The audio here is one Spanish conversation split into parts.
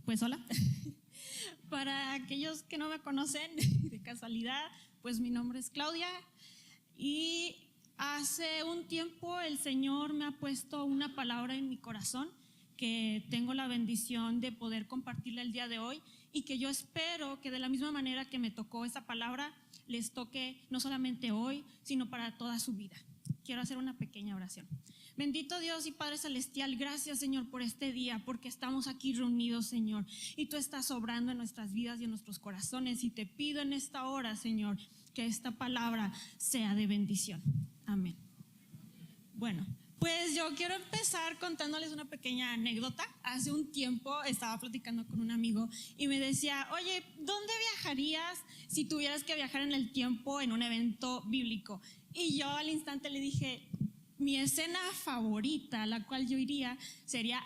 Pues hola. Para aquellos que no me conocen de casualidad, pues mi nombre es Claudia y hace un tiempo el Señor me ha puesto una palabra en mi corazón que tengo la bendición de poder compartirla el día de hoy y que yo espero que de la misma manera que me tocó esa palabra, les toque no solamente hoy, sino para toda su vida. Quiero hacer una pequeña oración. Bendito Dios y Padre Celestial, gracias Señor por este día, porque estamos aquí reunidos, Señor, y tú estás obrando en nuestras vidas y en nuestros corazones, y te pido en esta hora, Señor, que esta palabra sea de bendición. Amén. Bueno, pues yo quiero empezar contándoles una pequeña anécdota. Hace un tiempo estaba platicando con un amigo y me decía, oye, ¿dónde viajarías si tuvieras que viajar en el tiempo en un evento bíblico? Y yo al instante le dije, mi escena favorita, a la cual yo iría, sería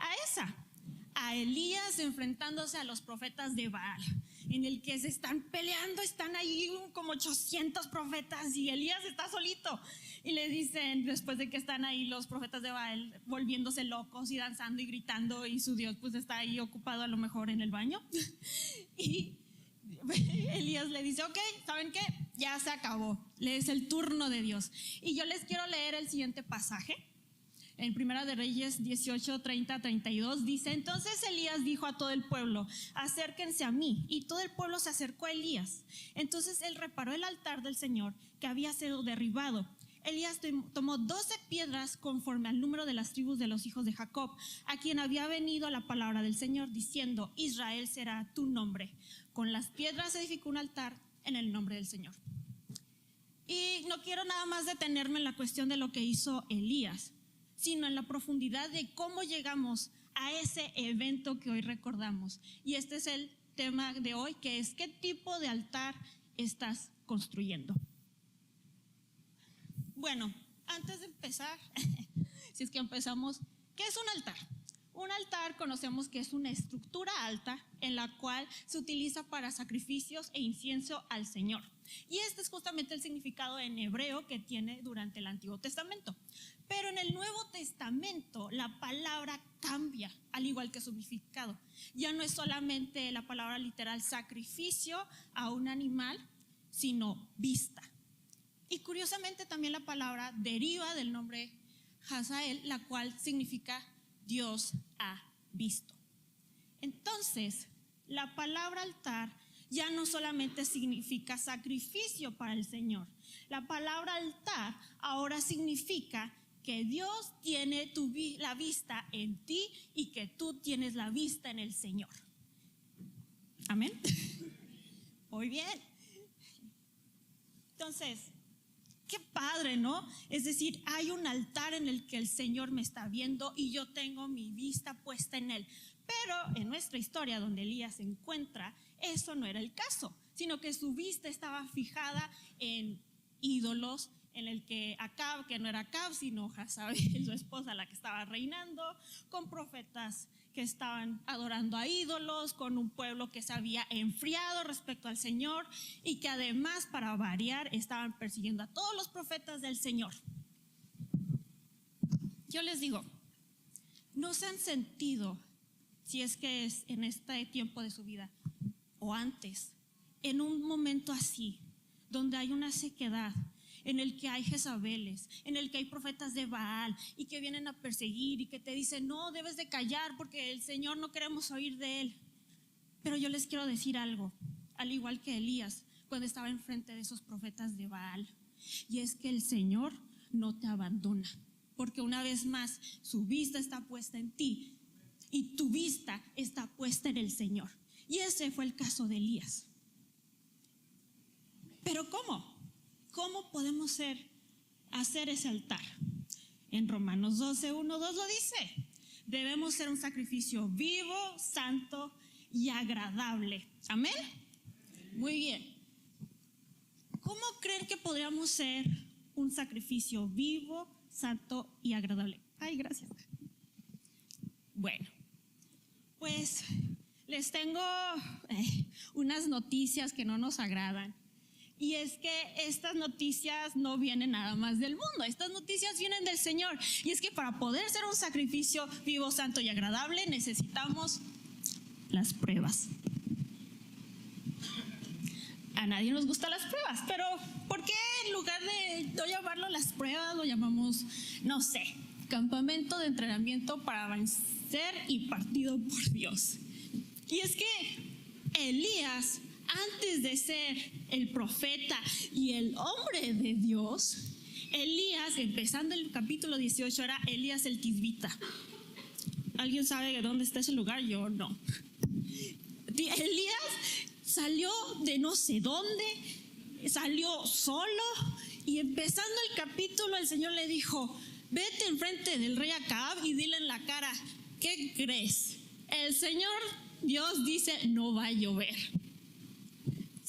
a Elías enfrentándose a los profetas de Baal, en el que se están peleando, están ahí como 800 profetas y Elías está solito. Y le dicen, después de que están ahí los profetas de Baal volviéndose locos y danzando y gritando, y su Dios pues está ahí ocupado a lo mejor en el baño. Y Elías le dice, ok, ¿saben qué? Ya se acabó, es el turno de Dios. Y yo les quiero leer el siguiente pasaje. En Primera de Reyes 18, 30, 32 dice, entonces Elías dijo a todo el pueblo, acérquense a mí. Y todo el pueblo se acercó a Elías. Entonces él reparó el altar del Señor que había sido derribado. Elías tomó 12 piedras conforme al número de las tribus de los hijos de Jacob, a quien había venido la palabra del Señor, diciendo, Israel será tu nombre. Con las piedras edificó un altar en el nombre del Señor. Y no quiero nada más detenerme en la cuestión de lo que hizo Elías, sino en la profundidad de cómo llegamos a ese evento que hoy recordamos. Y este es el tema de hoy, que es ¿qué tipo de altar estás construyendo? Bueno, antes de empezar, si es que empezamos, ¿qué es un altar? Un altar conocemos que es una estructura alta en la cual se utiliza para sacrificios e incienso al Señor. Y este es justamente el significado en hebreo que tiene durante el Antiguo Testamento. Pero en el Nuevo Testamento la palabra cambia, al igual que su significado. Ya no es solamente la palabra literal sacrificio a un animal, sino vista. Y curiosamente también la palabra deriva del nombre Hazael, la cual significa Dios ha visto. Entonces, la palabra altar ya no solamente significa sacrificio para el Señor. La palabra altar ahora significa que Dios tiene la vista en ti y que tú tienes la vista en el Señor. Amén. Muy bien. Entonces, qué padre, ¿no? Es decir, hay un altar en el que el Señor me está viendo y yo tengo mi vista puesta en Él. Pero en nuestra historia donde Elías se encuentra, eso no era el caso, sino que su vista estaba fijada en ídolos, en el que Acab, que no era Acab, sino Jezabel, su esposa, la que estaba reinando, con profetas que estaban adorando a ídolos, con un pueblo que se había enfriado respecto al Señor y que además, para variar, estaban persiguiendo a todos los profetas del Señor. Yo les digo, ¿no se han sentido, si es que es en este tiempo de su vida o antes, en un momento así, donde hay una sequedad, en el que hay Jezabeles, en el que hay profetas de Baal y que vienen a perseguir y que te dicen, no, debes de callar porque el Señor no queremos oír de Él? Pero yo les quiero decir algo, al igual que Elías, cuando estaba enfrente de esos profetas de Baal, y es que el Señor no te abandona, porque una vez más su vista está puesta en ti y tu vista está puesta en el Señor. Y ese fue el caso de Elías. Pero ¿cómo? ¿Cómo podemos hacer ese altar? En Romanos 12, 1, 2 lo dice. Debemos ser un sacrificio vivo, santo y agradable. ¿Amén? Muy bien. ¿Cómo creen que podríamos ser un sacrificio vivo, santo y agradable? Ay, gracias. Bueno, pues les tengo unas noticias que no nos agradan. Y es que estas noticias no vienen nada más del mundo, estas noticias vienen del Señor. Y es que para poder ser un sacrificio vivo, santo y agradable necesitamos las pruebas. A nadie nos gustan las pruebas, pero ¿por qué en lugar de no llamarlo las pruebas lo llamamos, no sé, campamento de entrenamiento para vencer y partido por Dios? Y es que Elías, antes de ser el profeta y el hombre de Dios, Elías, empezando el capítulo 18, era Elías el Tisbita. ¿Alguien sabe de dónde está ese lugar? Yo no. Elías salió de no sé dónde, salió solo, y empezando el capítulo el Señor le dijo: vete enfrente del rey Acab y dile en la cara, ¿qué crees? El Señor Dios dice no va a llover.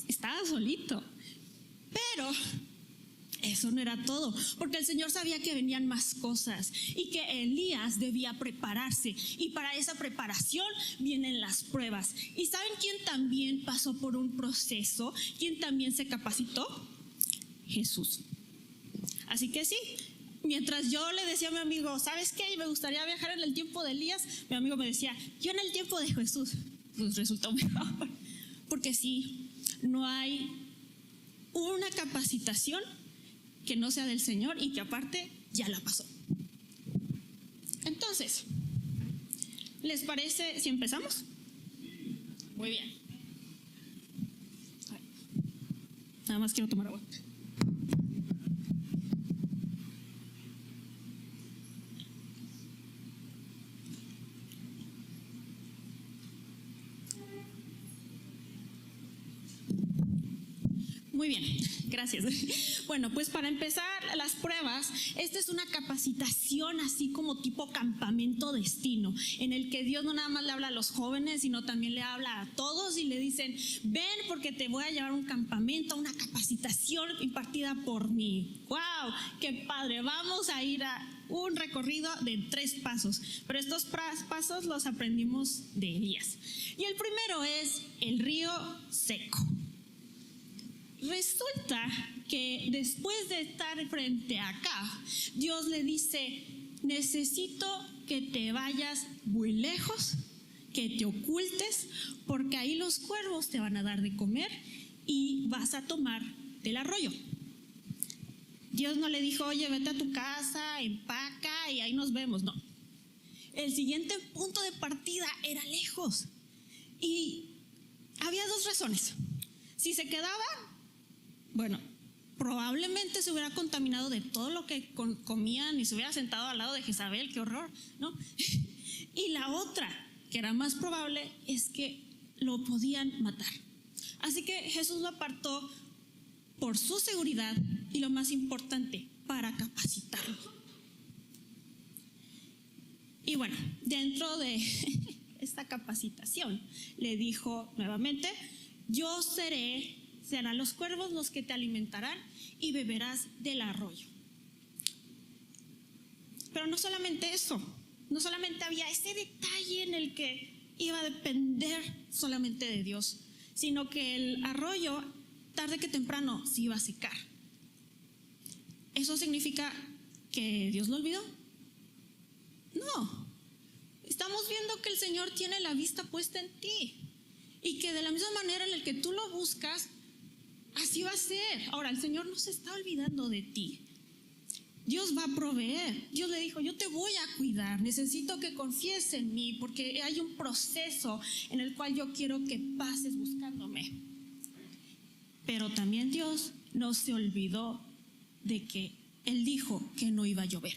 Estaba solito, pero eso no era todo, porque el Señor sabía que venían más cosas y que Elías debía prepararse, y para esa preparación vienen las pruebas. ¿Y saben quién también pasó por un proceso? ¿Quién también se capacitó? Jesús. Así que sí, mientras yo le decía a mi amigo, ¿sabes qué? Me gustaría viajar en el tiempo de Elías, mi amigo me decía, yo en el tiempo de Jesús. Pues resultó mejor, porque sí, no hay una capacitación que no sea del Señor y que aparte ya la pasó. Entonces, ¿les parece si empezamos? Muy bien. Nada más quiero tomar agua. Muy bien, gracias. Bueno, pues para empezar las pruebas, esta es una capacitación así como tipo campamento destino, en el que Dios no nada más le habla a los jóvenes, sino también le habla a todos y le dicen, ven porque te voy a llevar a un campamento, una capacitación impartida por mí. ¡Wow! ¡Qué padre! Vamos a ir a un recorrido de 3 pasos, pero estos pasos los aprendimos de Elías. Y el primero es el río seco. Resulta que después de estar frente a Acab, Dios le dice, necesito que te vayas muy lejos, que te ocultes, porque ahí los cuervos te van a dar de comer y vas a tomar del arroyo. Dios no le dijo, oye, vete a tu casa, empaca y ahí nos vemos. No. El siguiente punto de partida era lejos. Y había 2 razones. Si se quedaban, bueno, probablemente se hubiera contaminado de todo lo que comían y se hubiera sentado al lado de Jezabel, qué horror, ¿no? Y la otra, que era más probable, es que lo podían matar. Así que Jesús lo apartó por su seguridad y, lo más importante, para capacitarlo. Y bueno, dentro de esta capacitación le dijo nuevamente, serán los cuervos los que te alimentarán y beberás del arroyo. Pero no solamente eso, no solamente había ese detalle en el que iba a depender solamente de Dios, sino que el arroyo, tarde que temprano, se iba a secar. ¿Eso significa que Dios lo olvidó? No. Estamos viendo que el Señor tiene la vista puesta en ti y que de la misma manera en la que tú lo buscas, así va a ser. Ahora, el Señor no se está olvidando de ti. Dios va a proveer. Dios le dijo, yo te voy a cuidar. Necesito que confíes en mí porque hay un proceso en el cual yo quiero que pases buscándome. Pero también Dios no se olvidó de que Él dijo que no iba a llover.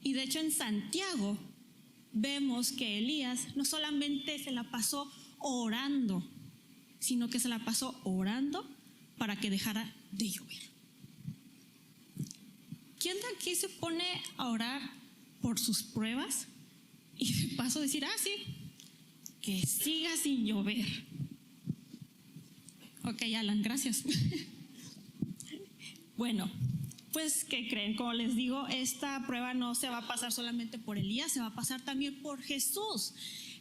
Y de hecho en Santiago vemos que Elías no solamente se la pasó orando, sino que se la pasó orando para que dejara de llover. ¿Quién de aquí se pone a orar por sus pruebas y de paso decir, sí, que siga sin llover? Ok, Alan, gracias. Bueno, pues, ¿qué creen? Como les digo, esta prueba no se va a pasar solamente por Elías, se va a pasar también por Jesús.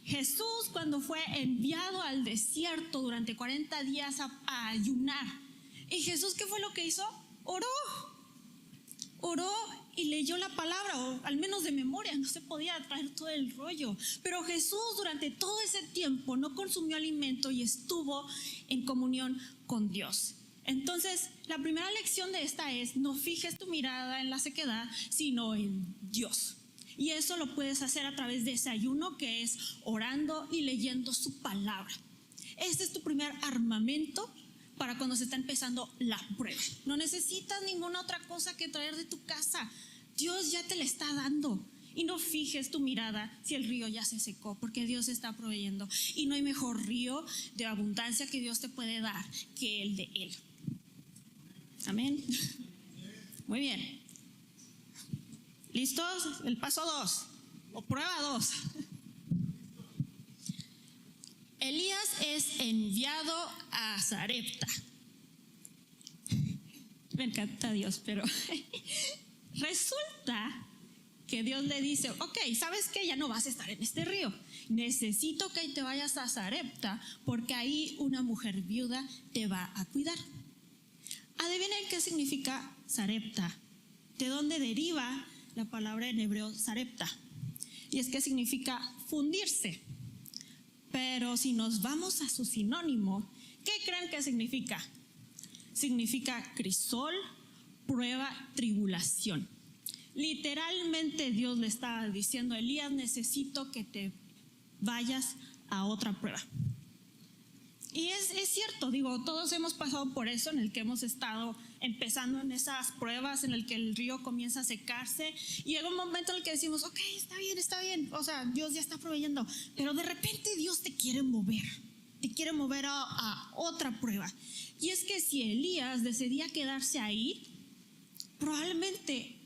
Jesús, cuando fue enviado al desierto durante 40 días a ayunar. ¿Y Jesús qué fue lo que hizo? Oró y leyó la palabra, o al menos de memoria, no se podía traer todo el rollo. Pero Jesús durante todo ese tiempo no consumió alimento y estuvo en comunión con Dios. Entonces, la primera lección de esta es: no fijes tu mirada en la sequedad, sino en Dios. Y eso lo puedes hacer a través de ese ayuno, que es orando y leyendo su palabra. Este es tu primer armamento para cuando se está empezando la prueba. No necesitas ninguna otra cosa que traer de tu casa. Dios ya te la está dando. Y no fijes tu mirada si el río ya se secó, porque Dios está proveyendo. Y no hay mejor río de abundancia que Dios te puede dar que el de Él. Amén. Muy bien. ¿Listos? El paso 2 o prueba 2. Elías es enviado a Sarepta. Me encanta Dios, pero resulta que Dios le dice: ok, ¿sabes qué? Ya no vas a estar en este río. Necesito que te vayas a Sarepta, porque ahí una mujer viuda te va a cuidar. Adivinen qué significa Sarepta. ¿De dónde deriva la palabra en hebreo Sarepta? Y es que significa fundirse. Pero si nos vamos a su sinónimo, ¿qué creen que significa? Significa crisol, prueba, tribulación. Literalmente Dios le estaba diciendo: Elías, necesito que te vayas a otra prueba. Y es cierto, digo, todos hemos pasado por eso, en el que hemos estado empezando en esas pruebas, en el que el río comienza a secarse, y llega un momento en el que decimos: ok, está bien, o sea, Dios ya está proveyendo, pero de repente Dios te quiere mover a otra prueba. Y es que si Elías decidía quedarse ahí, probablemente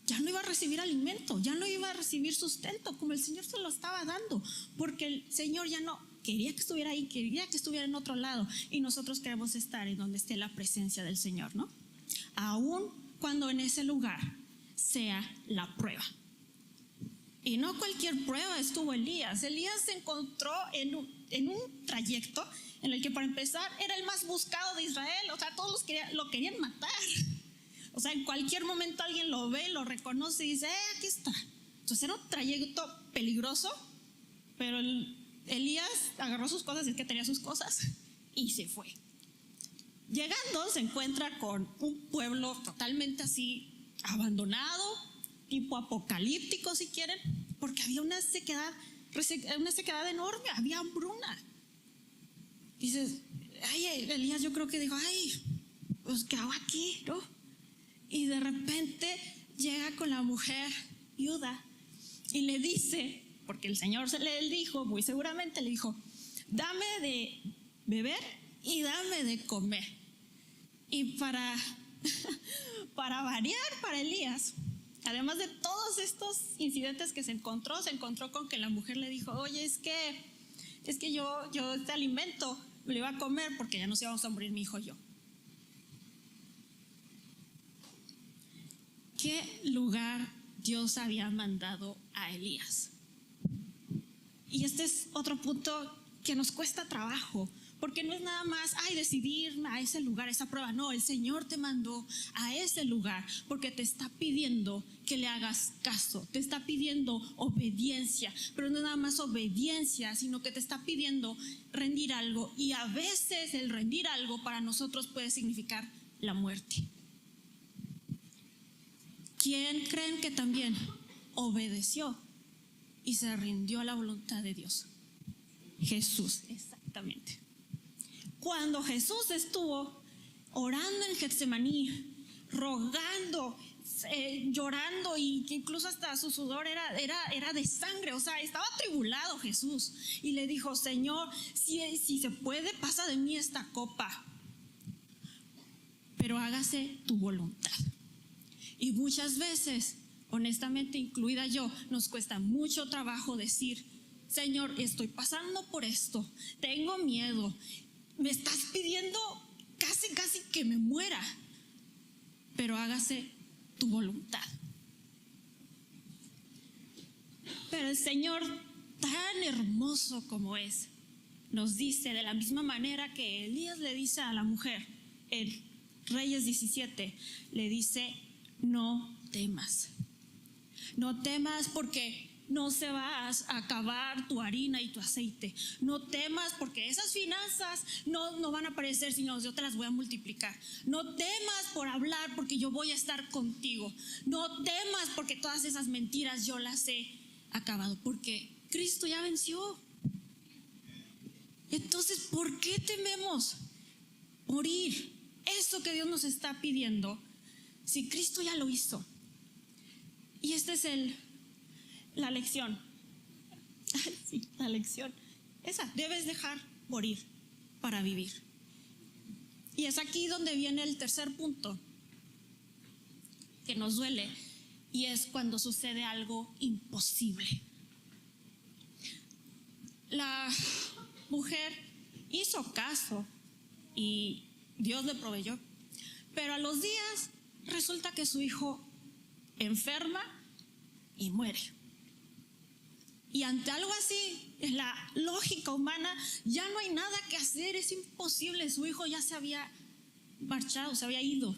ya no iba a recibir alimento, ya no iba a recibir sustento como el Señor se lo estaba dando, porque el Señor ya no quería que estuviera ahí, quería que estuviera en otro lado, y nosotros queremos estar en donde esté la presencia del Señor, ¿no? Aún cuando en ese lugar sea la prueba. Y no cualquier prueba estuvo Elías. Elías se encontró en un trayecto en el que, para empezar, era el más buscado de Israel. O sea, todos lo querían matar. O sea, en cualquier momento alguien lo ve, lo reconoce y dice: aquí está. Entonces era un trayecto peligroso, pero Elías agarró sus cosas, es que tenía sus cosas, y se fue. Llegando, se encuentra con un pueblo totalmente así abandonado, tipo apocalíptico si quieren, porque había una sequedad enorme, había hambruna. Dices: ay, Elías, yo creo que dijo: ay, pues ¿qué hago aquí? ¿No? Y de repente llega con la mujer viuda y le dice, porque el Señor se le dijo, muy seguramente le dijo: dame de beber y dame de comer. Y para variar, para Elías, además de todos estos incidentes que se encontró con que la mujer le dijo: oye, es que yo este alimento me lo iba a comer porque ya nos íbamos a morir mi hijo y yo. ¿Qué lugar Dios había mandado a Elías? Y este es otro punto que nos cuesta trabajo, porque no es nada más decidir a ese lugar, esa prueba. No, el Señor te mandó a ese lugar porque te está pidiendo que le hagas caso, te está pidiendo obediencia, pero no nada más obediencia, sino que te está pidiendo rendir algo. Y a veces el rendir algo para nosotros puede significar la muerte. ¿Quién creen que también obedeció y se rindió a la voluntad de Dios? Jesús, exactamente. Cuando Jesús estuvo orando en Getsemaní, rogando, llorando, y que incluso hasta su sudor era de sangre, o sea, estaba atribulado Jesús, y le dijo: Señor, si se puede, pasa de mí esta copa, pero hágase tu voluntad. Y muchas veces, honestamente, incluida yo, nos cuesta mucho trabajo decir: Señor, estoy pasando por esto, tengo miedo, me estás pidiendo casi que me muera, pero hágase tu voluntad. Pero el Señor, tan hermoso como es, nos dice, de la misma manera que Elías le dice a la mujer en Reyes 17, le dice: no temas. No temas porque no se va a acabar tu harina y tu aceite. No temas porque esas finanzas no van a aparecer, sino yo te las voy a multiplicar. No temas por hablar porque yo voy a estar contigo. No temas porque todas esas mentiras yo las he acabado, porque Cristo ya venció. Entonces, ¿por qué tememos morir? Eso que Dios nos está pidiendo, si Cristo ya lo hizo. Y esta es la lección. Sí, la lección. Esa, debes dejar morir para vivir. Y es aquí donde viene el tercer punto que nos duele, y es cuando sucede algo imposible. La mujer hizo caso y Dios le proveyó, pero a los días resulta que su hijo enferma y muere. Y ante algo así, en la lógica humana, ya no hay nada que hacer, es imposible. Su hijo ya se había marchado, se había ido.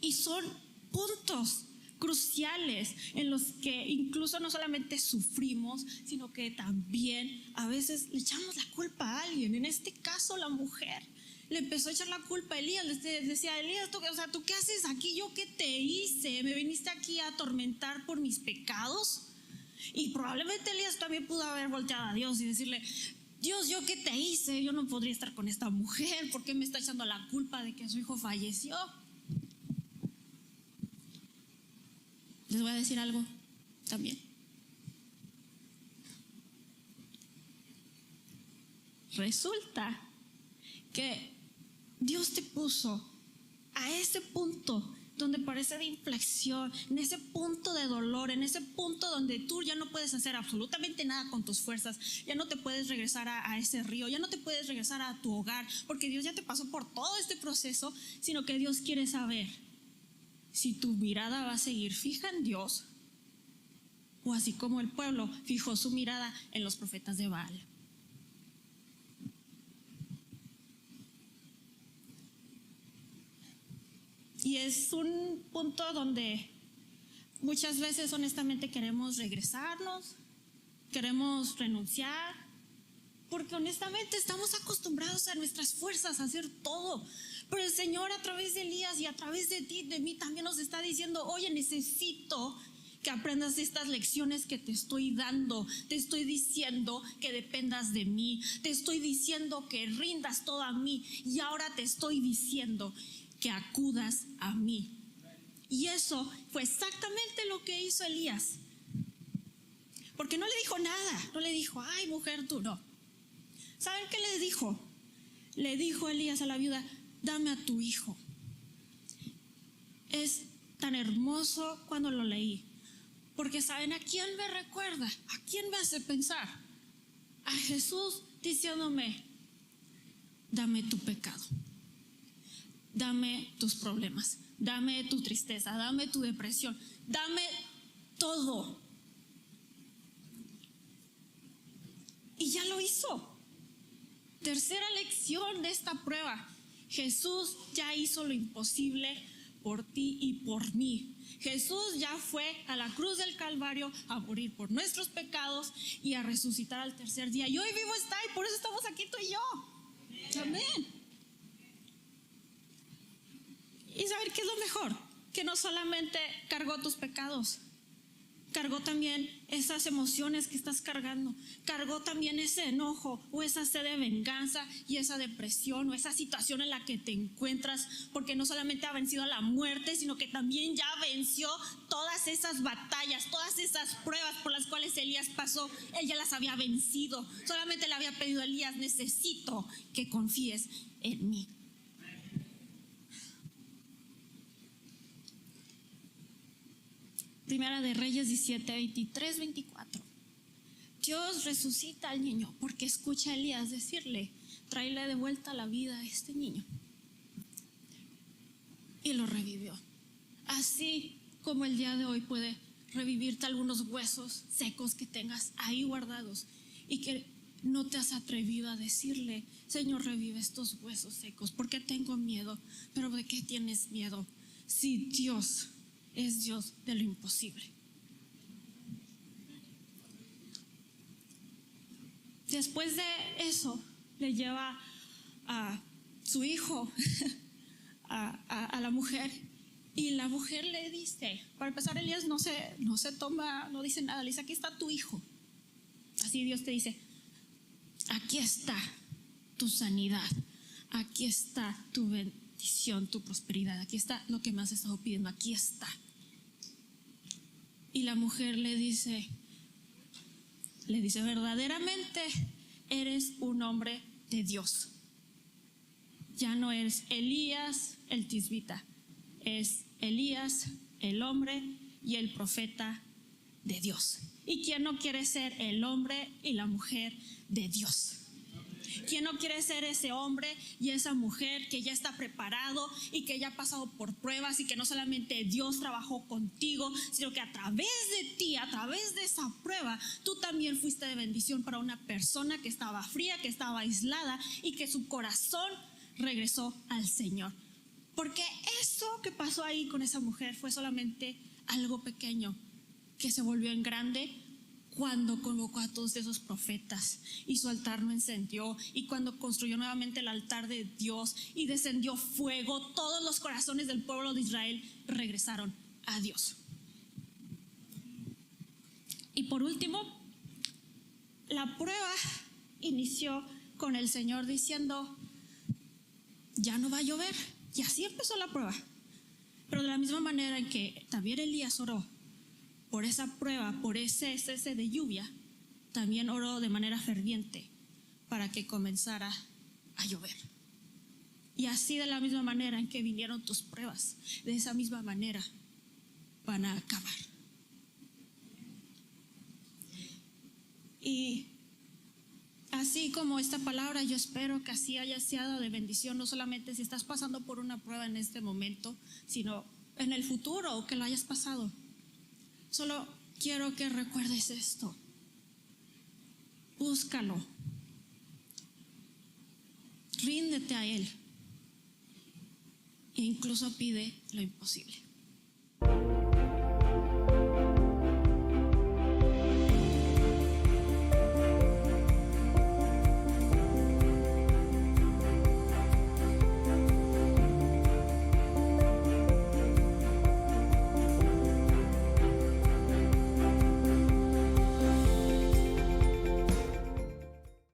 Y son puntos cruciales en los que incluso no solamente sufrimos, sino que también a veces le echamos la culpa a alguien. En este caso, la mujer le empezó a echar la culpa a Elías. Le decía: Elías, ¿tú qué haces aquí? ¿Yo qué te hice? ¿Me viniste aquí a atormentar por mis pecados? Y probablemente Elías también pudo haber volteado a Dios y decirle: Dios, ¿yo qué te hice? Yo no podría estar con esta mujer. ¿Por qué me está echando la culpa de que su hijo falleció? Les voy a decir algo también. Resulta que Dios te puso a ese punto donde parece de inflexión, en ese punto de dolor, en ese punto donde tú ya no puedes hacer absolutamente nada con tus fuerzas, ya no te puedes regresar a ese río, ya no te puedes regresar a tu hogar, porque Dios ya te pasó por todo este proceso, sino que Dios quiere saber si tu mirada va a seguir fija en Dios, o así como el pueblo fijó su mirada en los profetas de Baal. Y es un punto donde muchas veces honestamente queremos regresarnos, queremos renunciar, porque honestamente estamos acostumbrados a nuestras fuerzas a hacer todo. Pero el Señor, a través de Elías y a través de ti, de mí, también nos está diciendo: oye, necesito que aprendas estas lecciones que te estoy dando. Te estoy diciendo que dependas de mí, te estoy diciendo que rindas todo a mí, y ahora te estoy diciendo que acudas a mí. Y eso fue exactamente lo que hizo Elías, porque no le dijo nada, no le dijo: ay, mujer, tú no. ¿Saben qué le dijo? Le dijo Elías a la viuda: dame a tu hijo. Es tan hermoso cuando lo leí, porque ¿saben a quién me recuerda? ¿A quién me hace pensar? A Jesús diciéndome: dame tu pecado, dame tus problemas, dame tu tristeza, dame tu depresión, dame todo. Y ya lo hizo. Tercera lección de esta prueba: Jesús ya hizo lo imposible por ti y por mí. Jesús ya fue a la cruz del Calvario a morir por nuestros pecados y a resucitar al tercer día. Y hoy vivo está, y por eso estamos aquí tú y yo. Amén. Y saber qué es lo mejor, que no solamente cargó tus pecados, cargó también esas emociones que estás cargando, cargó también ese enojo o esa sed de venganza y esa depresión o esa situación en la que te encuentras, porque no solamente ha vencido a la muerte, sino que también ya venció todas esas batallas, todas esas pruebas por las cuales Elías pasó. Él ya las había vencido. Solamente le había pedido a Elías: necesito que confíes en mí. Primera de Reyes 17, 23, 24. Dios resucita al niño porque escucha a Elías decirle: tráele de vuelta la vida a este niño. Y lo revivió. Así como el día de hoy puede revivirte algunos huesos secos que tengas ahí guardados y que no te has atrevido a decirle: Señor, revive estos huesos secos, porque tengo miedo. Pero ¿de qué tienes miedo? si Dios es Dios de lo imposible? Después de eso, le lleva a su hijo a la mujer, y la mujer le dice, para empezar, Elías no dice nada, le dice: aquí está tu hijo. Así Dios te dice: aquí está tu sanidad, aquí está tu bendición, tu prosperidad, aquí está lo que me has estado pidiendo, aquí está. Y la mujer le dice: verdaderamente eres un hombre de Dios. Ya no eres Elías el tisbita, es Elías el hombre y el profeta de Dios. ¿Y quién no quiere ser el hombre y la mujer de Dios? ¿Quién no quiere ser ese hombre y esa mujer que ya está preparado y que ya ha pasado por pruebas, y que no solamente Dios trabajó contigo, sino que a través de ti, a través de esa prueba, tú también fuiste de bendición para una persona que estaba fría, que estaba aislada, y que su corazón regresó al Señor? Porque eso que pasó ahí con esa mujer fue solamente algo pequeño que se volvió en grande cuando convocó a todos esos profetas y su altar no encendió, y cuando construyó nuevamente el altar de Dios y descendió fuego, todos los corazones del pueblo de Israel regresaron a Dios. Y por último, la prueba inició con el Señor diciendo: ya no va a llover. Y así empezó la prueba. Pero de la misma manera en que también Elías oró por esa prueba, por ese cese de lluvia, también oró de manera ferviente para que comenzara a llover. Y así, de la misma manera en que vinieron tus pruebas, de esa misma manera van a acabar. Y así como esta palabra, yo espero que así haya sido de bendición, no solamente si estás pasando por una prueba en este momento, sino en el futuro, o que lo hayas pasado. Solo quiero que recuerdes esto: búscalo, ríndete a Él, e incluso pide lo imposible.